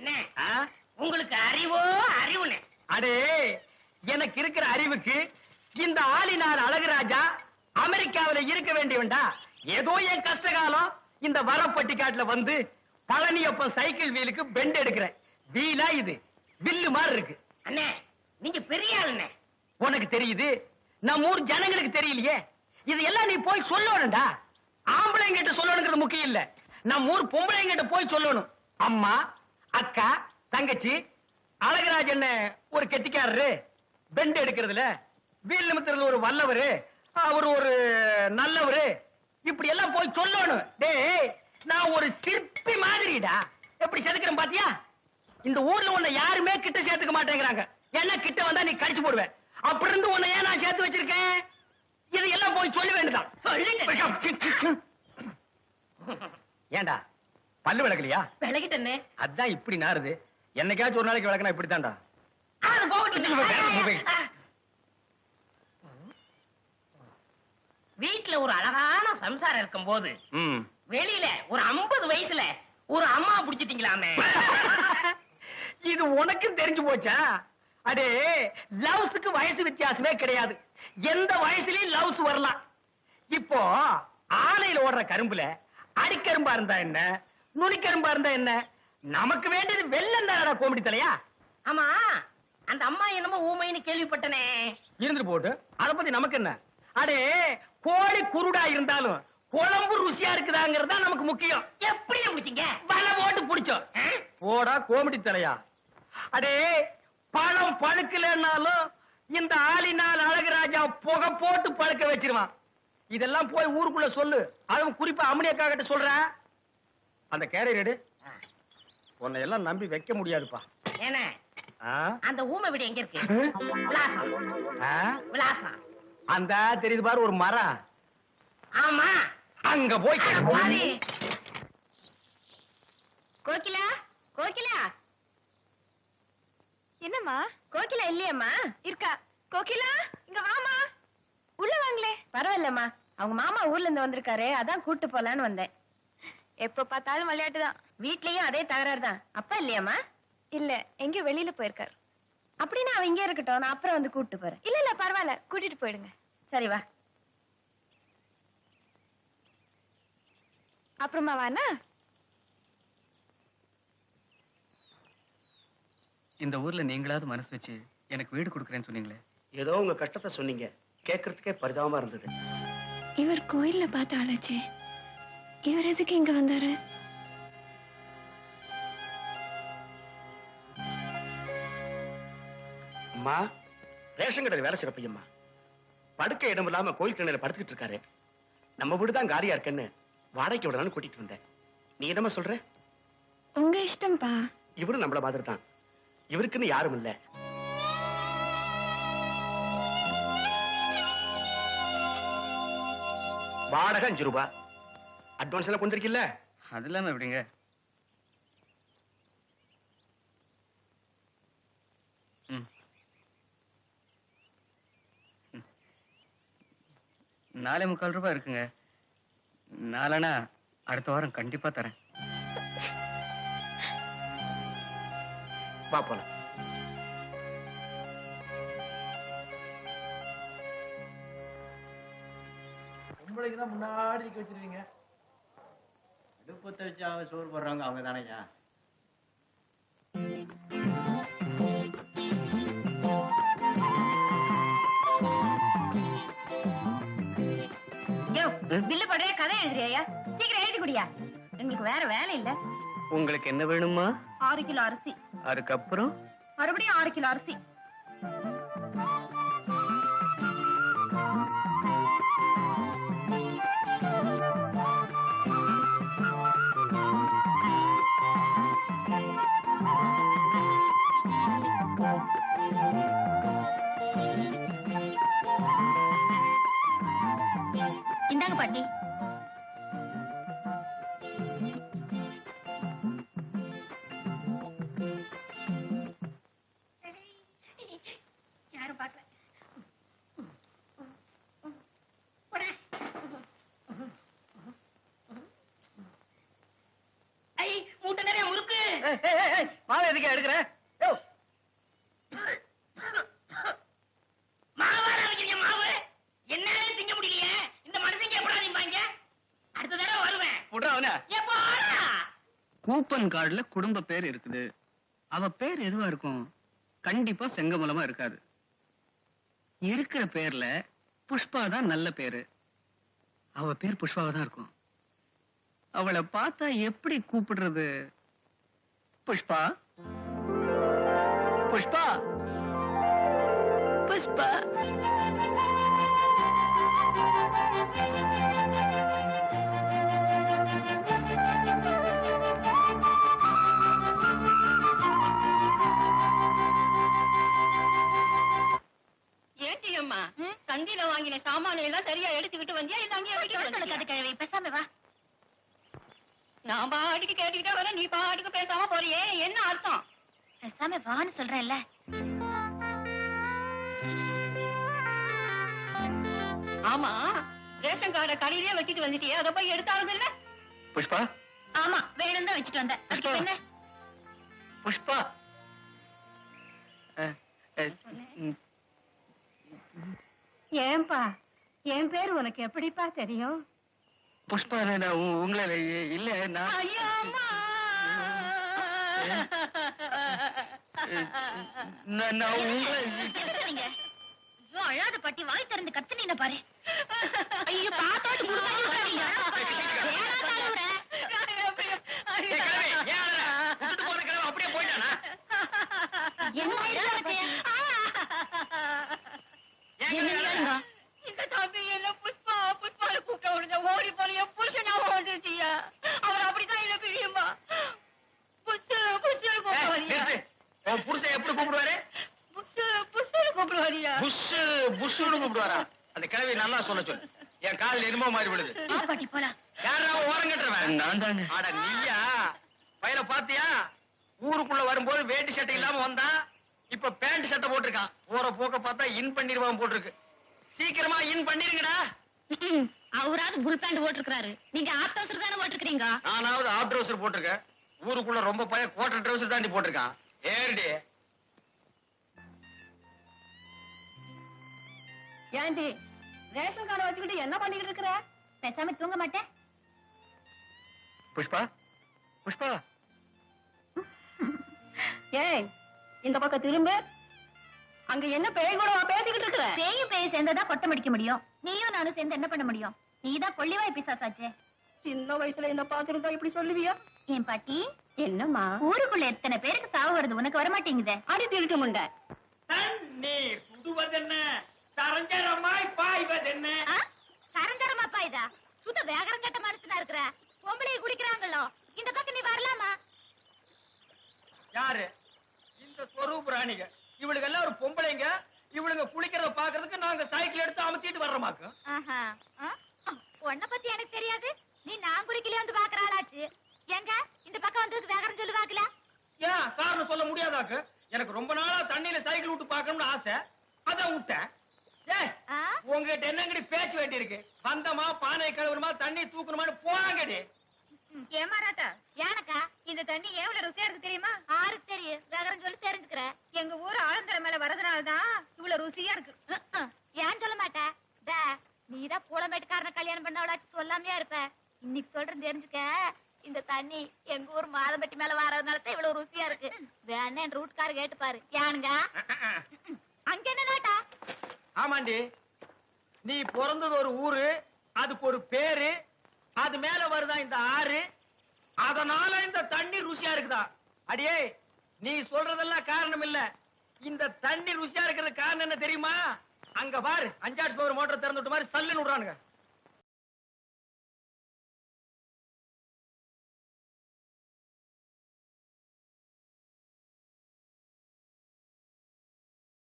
அண்ணே, உங்களுக்கு அறிவோ அறிவுனே. அடே, எனக்கு இருக்கிற அறிவுக்கு இந்த ஆளினார் அழகுராஜா அமெரிக்காவில இருக்க வேண்டியவன்டா. ஏதோ என் கஷ்டகாலம் இந்த வரப்பட்டிக்காட்டுல வந்து பழனியப்பன் சைக்கிள் வீலுக்கு பெண்ட் எடுக்கிறேன். வீலா இது வில்லு மாதிரி இருக்கு. அண்ணே, நீங்க பெரிய ஆளுண்ணே. உனக்கு தெரியுது, நம்ம ஊர் ஜனங்களுக்கு தெரியலையே. இது எல்லாம் நீ போய் சொல்லணும்டா. ஆம்பளைங்கிட்ட சொல்லணுங்கிறது முக்கியம் இல்ல, நம்ம ஊர் பொம்பளைங்கிட்ட போய் சொல்லணும். அம்மா, அக்கா, தங்கச்சி, அழகராஜன் ஒரு கெட்டிக்காரரு, பெண்ட் எடுக்கிறதுல வீல் நிமித்துறதுல ஒரு வல்லவரு, அவர் ஒரு நல்லவரு, இப்படி எல்லாம் போய் சொல்லணும். டேய், நான் ஒரு சிற்பி மாதிரிடா. எப்படி செதுக்கிறேன் பாத்தியா? இந்த ஊர்ல உன்னை யாருமே கிட்ட சேர்த்துக்க மாட்டேங்கிறாங்க. என்ன கிட்ட வந்தா நீ கடிச்சு போடுவேன். அப்படி இருந்து உன்னை ஏன் நான் சேர்த்து வச்சிருக்கேன்? இதெல்லாம் போய் சொல்ல வேண்டியதான். ஏண்டா பல்லு விளக்கலையா? விளக்கிட்டே. அதான் இப்படி நாருது. என்னைக்காச்சும் ஒரு நாளைக்கு விளக்கனா இப்படித்தான்டா. வீட்டுல ஒரு அழகான சம்சாரம் இருக்கும் போது வெளியில ஒரு 50 வயசுல ஒரு அம்மா புடிச்சிட்டீங்களாமே. இது உனக்கு தெரிஞ்சு போச்சா? அடே, லவ்ஸுக்கு வயசு வித்தியாசமே கிடையாது. எந்த வயசுலயும் லவ்ஸ் வரலாம். இப்போ ஆலையில ஓடுற கரும்புல அடிக்கரும்பா இருந்தா என்ன, நுனிக்கரும்பா இருந்தா என்ன? நமக்கு வேண்டியது வெள்ளம் தானடா கோமடி தலையா. ஆமா, அந்த அம்மா என்னமோ ஊமைன்னு கேள்விப்பட்டனே. இருந்துட்டு போட்டு, அத பத்தி நமக்கு என்ன? அடே, கோழி குருடா இருந்தாலும் குழம்பு ருசியா இருக்குதாங்கிறதா நமக்கு முக்கியம். எப்படி முடிச்சீங்க? வலை போட்டு புடிச்சோம். போடா கோமடி தலையா. அடே, பழம் பழுக்கலன்னாலும் இந்த ஆளினால் அழகுராஜா புகை போட்டு பழுக்க வச்சிருவான். இதெல்லாம் போய் ஊருக்குள்ள சொல்லு. அதுவும் குறிப்பா அம்மனியக்கா கிட்ட சொல்றேன். அந்த கேரியர் எடு. உன்னை எல்லாம் நம்பி வைக்க முடியாதுப்பா. ஏன்னா அந்த ஊமை வீடு எங்க இருக்கு? விலாசம். அந்த தெரியுது பாரு ஒரு மரம். ஆமா, அங்க போய் கோகிலா, கோகிலா. என்னம்மா? கோகிலா இல்லையம்மா? இருக்கா. கோகிலா, இங்க வாமா. உள்ள வாங்களே. பரவாயில்லம்மா, அவங்க மாமா ஊர்ல இருந்து வந்திருக்காரு, அதான் கூட்டு போலான்னு வந்தேன். எப்ப பார்த்தாலும் விளையாட்டுதான். வீட்லயும் அதே தகராறு தான். அப்பா இல்லையாம்மா? இல்ல, எங்கயோ வெளியில போயிருக்காரு. அப்படின்னா அவ இங்கே இருக்கட்டும், நான் அப்புறம் வந்து கூட்டு போறேன். இல்ல இல்ல பரவாயில்ல, கூட்டிட்டு போயிடுங்க. சரி வா. அப்புறமா வானா? இந்த ஊர்ல நீங்களாவது மனசு வச்சு எனக்கு வீடு கொடுக்குறேன்னு சொன்னீங்களே. ஏதோ உங்க கஷ்டத்தை சொன்னீங்க, கேட்கறதுக்கே பரிதாபமா இருந்தது. இவர் கோயில்ல பார்த்த ஆளாச்சே, இவர் எதுக்கு இங்க வந்தாரு? அம்மா, ரேஷன் கடையில் வேலை சிறப்பையம்மா. படுக்க இடம் இல்லாம கோயில் கிணறு படுத்துக்கிட்டு இருக்காரு. நம்ம வீடுதான் காரியா இருக்குன்னு வாடகைக்கு விடலான்னு கூட்டிட்டு வந்தேன். நீ என்னமா சொல்ற? உங்க இஷ்டம்பா. இவரும் நம்மள மாதிரி தான். இவருக்குன்னு யாரும் இல்ல. வாடகை 5 ரூபாய். அட்வான்ஸ் எல்லாம் கொண்டிருக்கில்ல? அது இல்லாம எப்படிங்க? நாலே 3/4 ரூபாய் இருக்குங்க. நாலனா அடுத்த வாரம் கண்டிப்பா தரேன். வா போலாம். பொம்பளைக்குதான் முன்னாடி வச்சிருவீங்க. அடுப்பத்தை வச்சு அவங்க சோறு போடுறாங்க, அவங்க தானேயா? பில்லு போடுறியா, கதை எழுதுறியா? சீக்கிரம் எழுதி குடியா, எங்களுக்கு வேற வேலை இல்ல. உங்களுக்கு என்ன வேணுமா? 6 கிலோ அரிசி. அதுக்கப்புறம் மறுபடியும் 6 கிலோ அரிசி. இந்தாங்க பாட்டி. மாவை எதுக்கு எடுக்கிற? யோ, மாவார வைக்கிறீங்க மாவு என்னால திங்க முடியலையே. இந்த மனுஷங்க எப்படா நிப்பாங்க? அடுத்த தடவை வருவேன். விட்றா அவன. எப்போ கூப்பன் கார்டுல குடும்ப பேர் இருக்குது. அவ பேர் எதுவா இருக்கும்? கண்டிப்பா செங்கமலமா இருக்காது. இருக்கிற பேர்ல புஷ்பா தான் நல்ல பேரு. அவ பேர் புஷ்பாவா தான் இருக்கும். அவளை பார்த்தா எப்படி கூப்பிடுறது? புஷ்பா, புஷ்பா, புஷ்பா. ஏட்டியம்மா சந்தில வாங்கின சாமான எல்லாம் சரியா எடுத்துக்கிட்டு வந்தியா இல்ல அங்கேயே கிழவி பேசாம வா. நான் பாட்டுக்கு கேட்டுக்கிட்டே வர, நீ பாட்டுக்கு பேசாம போறியே, என்ன அர்த்தம்? பேசாம வான்னு சொல்றேன்ல. ஆமா, ரேஷன் கார்டை கடையிலே வச்சுட்டு வந்துட்டியே, அதை போய் எடுத்தாலும் இல்ல? புஷ்பா, ஆமா, வேணும் தான் வச்சுட்டு வந்தேன். அதுக்கு என்ன? புஷ்பா. ஏன்பா, என் பேர் உனக்கு எப்படிப்பா தெரியும்? புஷ்பா, நான் உங்களை இல்ல, நான் ஐயோ அம்மா. நான் உங்களை நீங்க ஐயோ அழாத பாட்டி, வாய் திறந்து கத்துனீங்க பாரு. ஐயோ பாத்தோட்டு ஏய், கிழவி, ஏன் அழற? விட்டுட்டு போன கிழவன் அப்படியே போயிட்டானா? ஏன் கிழவி அழற? இந்த தம்பி என்ன புஷ்பா புஷ்பால கூப்பிட்ட உடனே ஓடி போற என் புருஷனா ஓடிச்சியா? அவர் அப்படிதான் என்ன பிரியுமா? புஷ்டு புஷ்டு ஏய், கூப்பிடுவாரியா? நிறுத்து. உன் புருஷன் எப்படி கூப்பிடுவாரு? புஷ்டு புஷ்டு கூப்பிடுவாரியா? புஷ்ஷு புஷ்ஷுன்னு கூப்பிடுவாரா? அந்த கிழவி நல்லா சொல்ல சொல்லு. என் காதுல என்னமோ மாறி விடுது. பாட்டி போலாம். யாரா ஓரம் கட்டுறவன்? நான் தாங்க. அட நீயா? பையல பாத்தியா? ஊருக்குள்ள வரும்போது வேட்டி சட்டை இல்லாம வந்தா, இப்ப பேண்ட் சட்டை போட்டிருக்கான். போற போக்க பார்த்தா இன் பண்ணிடுவான் போட்டிருக்கு. சீக்கிரமா இன் பண்ணிருங்கடா. அவராவது புல் பேண்ட் போட்டிருக்காரு, நீங்க ஆப் டவுசர் தானே போட்டிருக்கீங்க. நானாவது ஆப் ட்ரௌசர் போட்டிருக்கேன். ஊருக்குள்ள ரொம்ப பைய கோட்டர் ட்ரௌசர் தாண்டி போட்டிருக்கான். ஏறடி. ஏண்டி ரேஷன் கார்டை வச்சுக்கிட்டு என்ன பண்ணிக்கிட்டு இருக்கிற? பேசாம தூங்க மாட்டேன். புஷ்பா, புஷ்பா. ஏய், இந்த பக்கம் திரும்ப. அங்க என்ன பேய் கூட பேசிக்கிட்டு இருக்கிற? பேயும் பேய் சேர்ந்ததா கொட்டம் அடிக்க முடியும். நீயும் நானும் சேர்ந்து என்ன பண்ண முடியும்? நீதான் கொள்ளிவாய் பிசாசாச்சே. சின்ன வயசுல என்ன பாத்துருந்தா இப்படி சொல்லுவியா? என் பாட்டி, என்னம்மா? ஊருக்குள்ள எத்தனை பேருக்கு சாவு வருது, உனக்கு வரமாட்டேங்குதே. அடி திருட்டு முண்டை. தண்ணீர் சுடுவதென்ன, சரஞ்சரமாய் பாய்வதென்ன. சரஞ்சரமாப்பா இதா? சுத்த வேகரம் கட்ட மனுஷனா இருக்கிற பொம்பளையை குடிக்கிறாங்களோ, இந்த பக்கம் நீ வரலாமா? யாரு இந்த ஸ்வரூப் ராணிக? இவளுக்கு எல்லாம் ஒரு பொம்பளைங்க. இவளுங்க குளிக்கிறத பாக்குறதுக்கு நாங்க சைக்கிள் எடுத்து அமுத்திட்டு வர்றோமாக்கு. உன்னை பத்தி எனக்கு தெரியாது. நீ நான் குளிக்கல வந்து பாக்குறாளாச்சு. எங்க இந்த பக்கம் வந்ததுக்கு வேகரம் சொல்லு பாக்கல. ஏன் காரணம் சொல்ல முடியாதாக்கு? எனக்கு ரொம்ப நாளா தண்ணியில சைக்கிள் விட்டு பாக்கணும்னு ஆசை, அதான் விட்டேன். ஏய், உங்ககிட்ட என்னங்கடி பேச்சு வேண்டி இருக்கு? வந்தமா பானை கழுவுறமா தண்ணி தூக்கணுமான்னு போறாங்கடி. ஏமாறாட்டா ஏனக்கா, இந்த தண்ணி எவ்வளவு ருசியா இருக்கு தெரியுமா? ஆருக்கு தெரியும், வேகரம் சொல்லி தெரிஞ்சுக்கிற. எங்க ஊர் ஆழந்தர மேல வரதுனாலதான் இவ்வளவு ருசியா இருக்கு. ஏன் சொல்ல மாட்ட? நீதான் பூளமேட்டுக்காரன கல்யாணம் பண்ணவளாச்சு சொல்லாமையா இருப்ப. இன்னைக்கு சொல்றேன் தெரிஞ்சுக்க. இந்த தண்ணி எங்க ஊர் மாதம்பட்டி மேல வரதுனாலதான் இவ்வளவு ருசியா இருக்கு. வேணா என் ரூட்கார கேட்டு பாரு. ஏனுங்க அங்க என்ன நாட்டா? ஆமாண்டி, நீ பிறந்தது ஒரு ஊரு, அதுக்கு ஒரு பேரு, அது மேல வருதா இந்த ஆறு, அதனால இந்த தண்ணி ருசியா இருக்குதா? அடியே, நீ சொல்றதெல்லாம் காரணம் இல்ல. இந்த தண்ணி ருசியா இருக்கிறது காரணம் என்ன தெரியுமா? அங்க பாரு, 5 ஃப்ளோர் மோட்டர் திறந்து விட்ட மாதிரி சல்லுன்னு விடுறானுங்க.